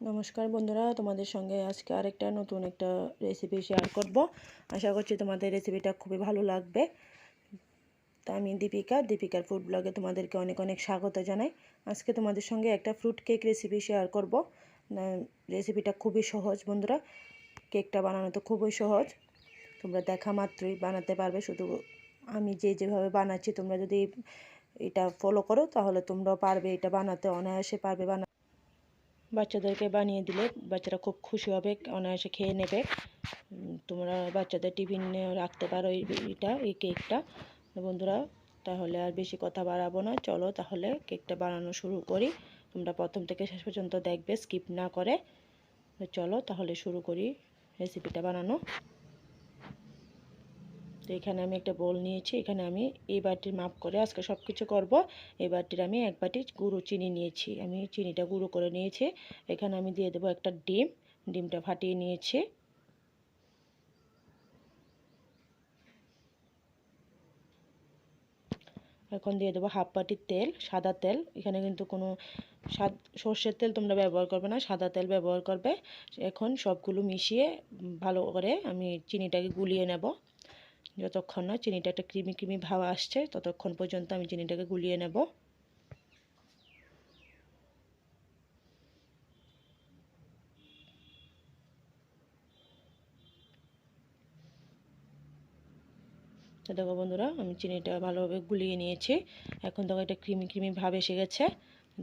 নমস্কার বন্ধুরা, তোমাদের সঙ্গে আজকে আরেকটা নতুন একটা রেসিপি শেয়ার করব। আশা করছি তোমাদের রেসিপিটা খুবই ভালো লাগবে। তা আমি দীপিকার ফুড ব্লগে তোমাদেরকে অনেক অনেক স্বাগত জানাই। আজকে তোমাদের সঙ্গে একটা ফ্রুট কেক রেসিপি শেয়ার করব। রেসিপিটা খুবই সহজ বন্ধুরা, কেকটা বানানো তো খুবই সহজ, তোমরা দেখা মাত্রই বানাতে পারবে। শুধু আমি যেভাবে বানাচ্ছি তোমরা যদি এটা ফলো করো তাহলে তোমরাও পারবে এটা বানাতে, অনায়াসে পারবে বানাতে। বাচ্চাদেরকে বানিয়ে দিলে বাচ্চারা খুব খুশি হবে, অনায়াসে খেয়ে নেবে। তোমরা বাচ্চাদের টিফিনে রাখতে পারো এই কেকটা বন্ধুরা। তাহলে আর বেশি কথা বাড়াবো না, চলো তাহলে কেকটা বানানো শুরু করি। তোমরা প্রথম থেকে শেষ পর্যন্ত দেখবে, স্কিপ না করে। চলো তাহলে শুরু করি রেসিপিটা বানানো। তো এখানে আমি একটা বোল নিয়েছি, এখানে আমি এই বাটির মাপ করে আজকে সব কিছু করবো। এই বাটির আমি এক বাটি গুঁড়ো চিনি নিয়েছি, আমি চিনিটা গুঁড়ো করে নিয়েছি। এখানে আমি দিয়ে দেবো একটা ডিমটা ফাটিয়ে নিয়েছি। এখন দিয়ে দেবো হাফ বাটি তেল, সাদা তেল। এখানে কিন্তু কোনো সর্ষের তেল তোমরা ব্যবহার করবে না, সাদা তেল ব্যবহার করবে। এখন সবগুলো মিশিয়ে ভালো করে আমি চিনিটাকে গুলিয়ে নেব। যতক্ষণ না চিনিটা একটা ক্রিমি ভাব আসছে ততক্ষণ পর্যন্ত আমি চিনিটাকে গুলিয়ে নেব। তো দেখো বন্ধুরা, আমি চিনিটা ভালোভাবে গুলিয়ে নিয়েছি। এখন দেখো একটা ক্রিমি ভাব এসে গেছে,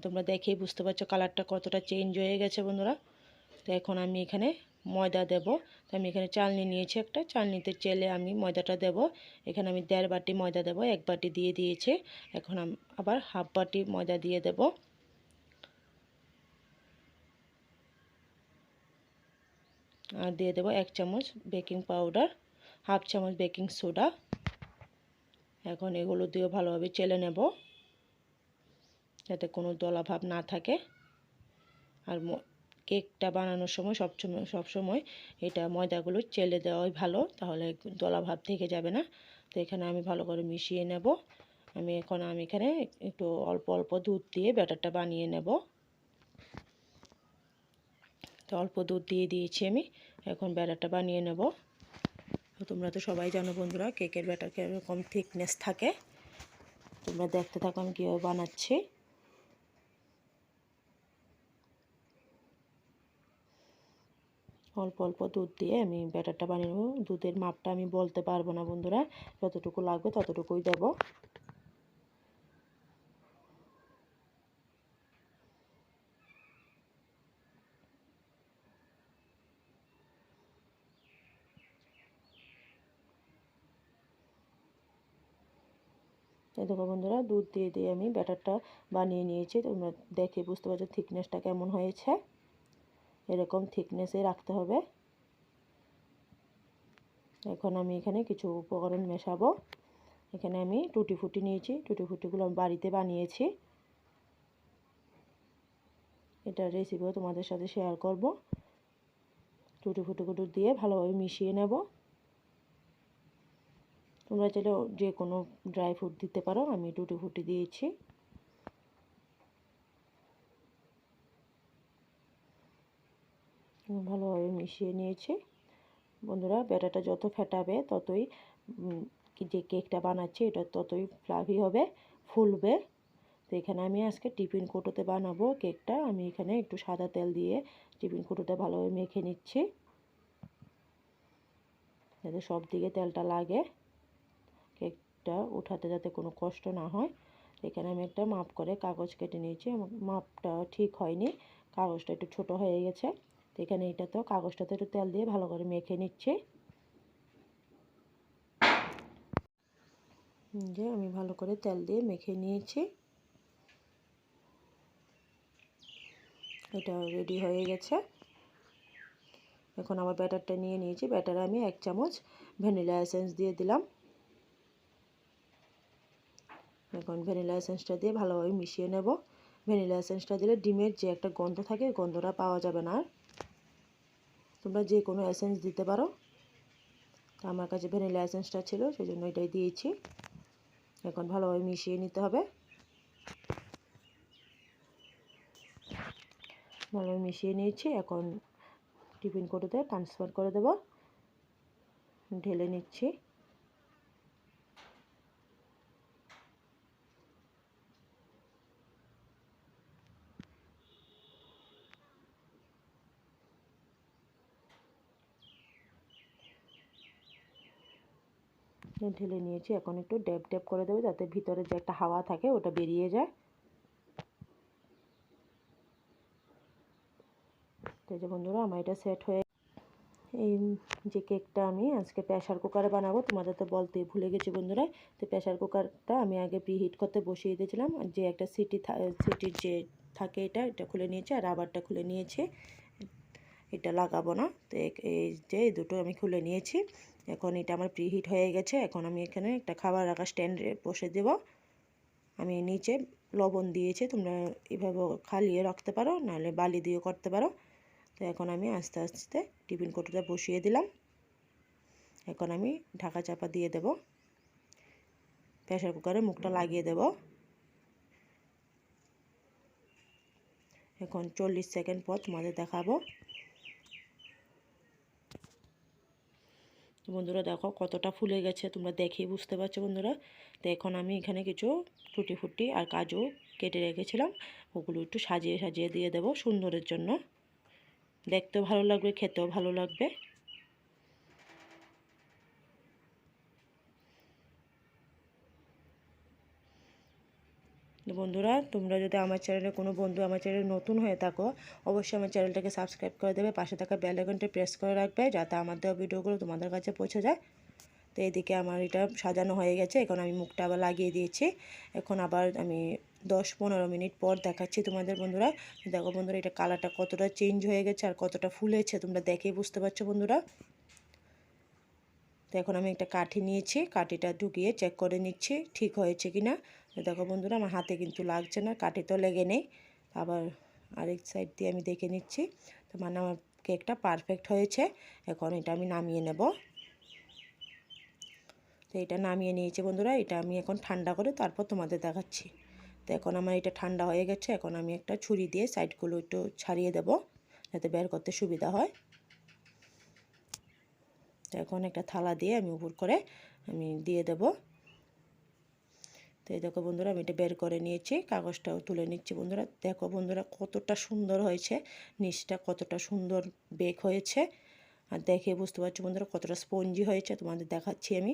তোমরা দেখেই বুঝতে পারছো কালারটা কতটা চেঞ্জ হয়ে গেছে বন্ধুরা। তো এখন আমি এখানে ময়দা দেব। তো আমি এখানে চালনি নিয়েছি, একটা চালনিতে চেলে আমি ময়দাটা দেব। এখানে আমি 1.5 বাটি ময়দা দেব, 1 বাটি দিয়ে দিয়েছি। এখন আবার হাফ বাটি ময়দা দিয়ে দেব। আর দিয়ে দেব 1 চামচ বেকিং পাউডার, হাফ চামচ বেকিং সোডা। এখন এগুলো দিয়ে ভালোভাবে চেলে নেব যাতে কোনো দলা ভাব না থাকে। আর কেকটা বানানোর সময় সবসময় এটা ময়দাগুলো চেলে দেওয়াই ভালো, তাহলে দলা ভাব থেকে যাবে না। তো এখানে আমি ভালো করে মিশিয়ে নেব। আমি এখানে একটু অল্প অল্প দুধ দিয়ে ব্যাটারটা বানিয়ে নেব। তো অল্প দুধ দিয়ে দিয়েছি আমি, এখন ব্যাটারটা বানিয়ে নেব। তোমরা তো সবাই জানো বন্ধুরা কেকের ব্যাটার কীরকম থিকনেস থাকে। তোমরা দেখতে থাকো আমি কীভাবে বানাচ্ছি। অল্প অল্প দুধ দিয়ে আমি ব্যাটারটা বানিয়ে নেব। দুধের মাপটা আমি বলতে পারবো না বন্ধুরা, যতটুকু লাগবে ততটুকুই দেব। এই দেখো বন্ধুরা, দুধ দিয়ে আমি ব্যাটারটা বানিয়ে নিয়েছি। তোমরা দেখে বুঝতে পারছো থিকনেসটা কেমন হয়েছে। এরকম থিকনেসে রাখতে হবে। এখন আমি এখানে কিছু উপকরণ মেশাবো। এখানে আমি টুটি ফুটি নিয়েছি, টুটি ফুটিগুলো আমি বাড়িতে বানিয়েছি। এটা রেসিপিও তোমাদের সাথে শেয়ার করব। টুটি ফুটিগুলো দিয়ে ভালোভাবে মিশিয়ে নেব। তোমরা চাইলে যে কোনো ড্রাই ফ্রুট দিতে পারো, আমি টুটি ফুটি দিয়েছি। ভালোভাবে মিশিয়ে নিয়েছি বন্ধুরা। ব্যাটারটা যত ফেটাবে ততই যে কেকটা বানাচ্ছি এটা ততই ফ্লাফি হবে, ফুলবে। তো এখানে আমি আজকে টিফিন কৌটোতে বানাবো কেকটা। আমি এখানে একটু সাদা তেল দিয়ে টিফিন কৌটোতে ভালোভাবে মেখে নিচ্ছি যাতে সব দিকে তেলটা লাগে, কেকটা উঠাতে যাতে কোনো কষ্ট না হয়। এখানে আমি একটা মাপ করে কাগজ কেটে নিয়েছি। মাপটা ঠিক হয়নি, কাগজটা একটু ছোট হয়ে গেছে। তো এখানে এটাতেও কাগজটাতে একটু তেল দিয়ে ভালো করে মেখে নিচ্ছি। যে আমি ভালো করে তেল দিয়ে মেখে নিয়েছি। এটা রেডি হয়ে গেছে। এখন আমার ব্যাটারটা নিয়ে নিয়েছি। ব্যাটারে আমি 1 চামচ ভ্যানিলা এসেন্স দিয়ে দিলাম। এখন ভ্যানিলা এসেন্সটা দিয়ে ভালোভাবে মিশিয়ে নেব। ভ্যানিলা এসেন্সটা দিলে ডিমের যে একটা গন্ধ থাকে গন্ধটা পাওয়া যাবে না। তোমরা যে কোনো এসেন্স দিতে পারো, তো আমার কাছে ভ্যানিলা এসেন্সটা ছিল সেই জন্য এটাই দিয়েছি। এখন ভালোভাবে মিশিয়ে নিতে হবে। ভালো মিশিয়ে নিয়েছি। এখন টিফিন কৌটোতে ট্রান্সফার করে দেব। ঢেলে নিচ্ছি। ঢেলে নিয়েছি। এখন একটু ড্যাব ড্যাব করে দেবো যাতে ভিতরে যে একটা হাওয়া থাকে ওটা বেরিয়ে যায়। তো যে বন্ধুরা আমার এটা সেট হয়ে, এই যে কেকটা আমি আজকে প্রেসার কুকারে বানাবো, তোমাদের তো বলতে ভুলে গেছি বন্ধুরা। তো প্রেসার কুকারটা আমি আগে প্রিহিট করতে বসিয়ে দিয়েছিলাম। যে একটা সিটির যে থাকে এটা খুলে নিয়েছি, আর রাবারটা খুলে নিয়েছি, এটা লাগাবো না। তো এই যে দুটো আমি খুলে নিয়েছি। এখন এটা আমার প্রিহিট হয়ে গেছে। এখন আমি এখানে একটা খাবার রাখা স্ট্যান্ডে বসে দেব। আমি নিচে লবণ দিয়েছি, তোমরা এভাবে খালিয়ে রাখতে পারো, নাহলে বালি দিয়েও করতে পারো। তো এখন আমি আস্তে আস্তে টিফিন কৌটোটা বসিয়ে দিলাম। এখন আমি ঢাকা চাপা দিয়ে দেব। প্রেসার কুকারে মুখটা লাগিয়ে দেব। এখন 40 সেকেন্ড পর তোমাদের দেখাবো। বন্ধুরা দেখো কতটা ফুলে গেছে, তোমরা দেখেই বুঝতে পারছো বন্ধুরা। তো এখন আমি এখানে কিছু টুটি ফুটি আর কাজু কেটে রেখেছিলাম, ওগুলো একটু সাজিয়ে সাজিয়ে দিয়ে দেব সুন্দরের জন্য। দেখতেও ভালো লাগবে, খেতেও ভালো লাগবে। বন্ধুরা তোমরা যদি আমার চ্যানেলে কোনো বন্ধু আমার চ্যানেলে নতুন হয়ে থাকো, অবশ্যই আমার চ্যানেলটাকে সাবস্ক্রাইব করে দেবে, পাশে থাকা বেল আইকনটা প্রেস করে রাখবে যাতে আমার দেওয়া ভিডিওগুলো তোমাদের কাছে পৌঁছে যায়। তো এদিকে আমার এটা সাজানো হয়ে গেছে। এখন আমি মুখটা আবার লাগিয়ে দিয়েছি। এখন আবার আমি 10-15 মিনিট পর দেখাচ্ছি তোমাদের বন্ধুরা। দেখো বন্ধুরা এটা কালারটা কতটা চেঞ্জ হয়ে গেছে আর কতটা ফুলেছে, তোমরা দেখেই বুঝতে পারছো বন্ধুরা। তো এখন আমি একটা কাঠি নিয়েছি, কাঠিটা ঢুকিয়ে চেক করে নিচ্ছি ঠিক হয়েছে কি না। দেখো বন্ধুরা আমার হাতে কিন্তু লাগছে না, কাঠি তো লেগে নেই। আবার আরেক সাইড দিয়ে আমি দেখে নিচ্ছি। তো মানে আমার কেকটা পারফেক্ট হয়েছে। এখন এটা আমি নামিয়ে নেব। তো এটা নামিয়ে নিয়েছি বন্ধুরা। এটা আমি এখন ঠান্ডা করে তারপর তোমাদের দেখাচ্ছি। তো এখন আমার এটা ঠান্ডা হয়ে গেছে। এখন আমি একটা ছুরি দিয়ে সাইডগুলো একটু ছাড়িয়ে দেব যাতে বের করতে সুবিধা হয়। তো এখন একটা থালা দিয়ে আমি উপর করে আমি দিয়ে দেব। তো এই দেখো বন্ধুরা আমি এটা বের করে নিয়েছি, কাগজটাও তুলে নিচ্ছি বন্ধুরা। দেখো বন্ধুরা কতটা সুন্দর হয়েছে, নিচটা কতটা সুন্দর বেক হয়েছে। আর দেখে বুঝতে পারছো বন্ধুরা কতটা স্পঞ্জি হয়েছে, তোমাদের দেখাচ্ছি আমি।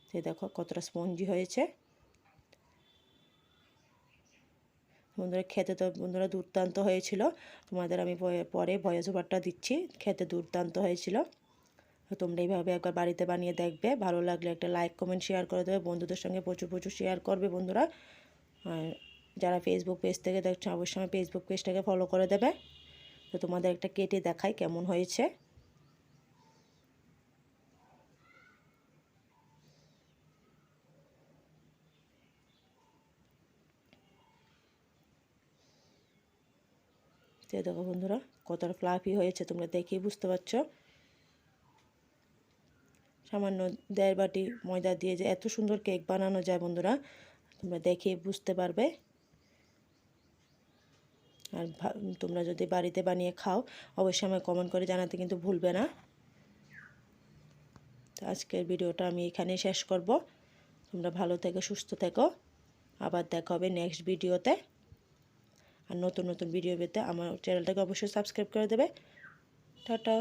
তো দেখো কতটা স্পঞ্জি হয়েছে বন্ধুরা। খেতে তো বন্ধুরা দুর্দান্ত হয়েছিল। তোমাদের আমি পরে ভয়েস ওভারটা দিচ্ছি। খেতে দুর্দান্ত হয়েছিল। তোমরা এইভাবে একবার বাড়িতে বানিয়ে দেখবে। ভালো লাগলে একটা লাইক কমেন্ট শেয়ার করে দেবে, বন্ধুদের সঙ্গে প্রচুর প্রচুর শেয়ার করবে বন্ধুরা। আর যারা ফেসবুক পেজ থেকে দেখছো অবশ্যই আমার ফেসবুক পেজটাকে ফলো করে দেবে। তো তোমাদের একটা কেটে দেখাই কেমন হয়েছে। তো দেখো বন্ধুরা কতটা ফ্লাফি হয়েছে, তোমরা দেখেই বুঝতে পারছো। সামান্য 1.5 বাটি ময়দা দিয়ে যে এত সুন্দর কেক বানানো যায় বন্ধুরা, তোমরা দেখেই বুঝতে পারবে। আর তোমরা যদি বাড়িতে বানিয়ে খাও অবশ্যই আমায় কমেন্ট করে জানাতে কিন্তু ভুলবে না। তো আজকের ভিডিওটা আমি এখানেই শেষ করব। তোমরা ভালো থেকো, সুস্থ থেকো। আবার দেখা হবে নেক্সট ভিডিওতে। আর নতুন নতুন ভিডিও পেতে আমার চ্যানেলটাকে অবশ্যই সাবস্ক্রাইব করে দেবে। টাটা।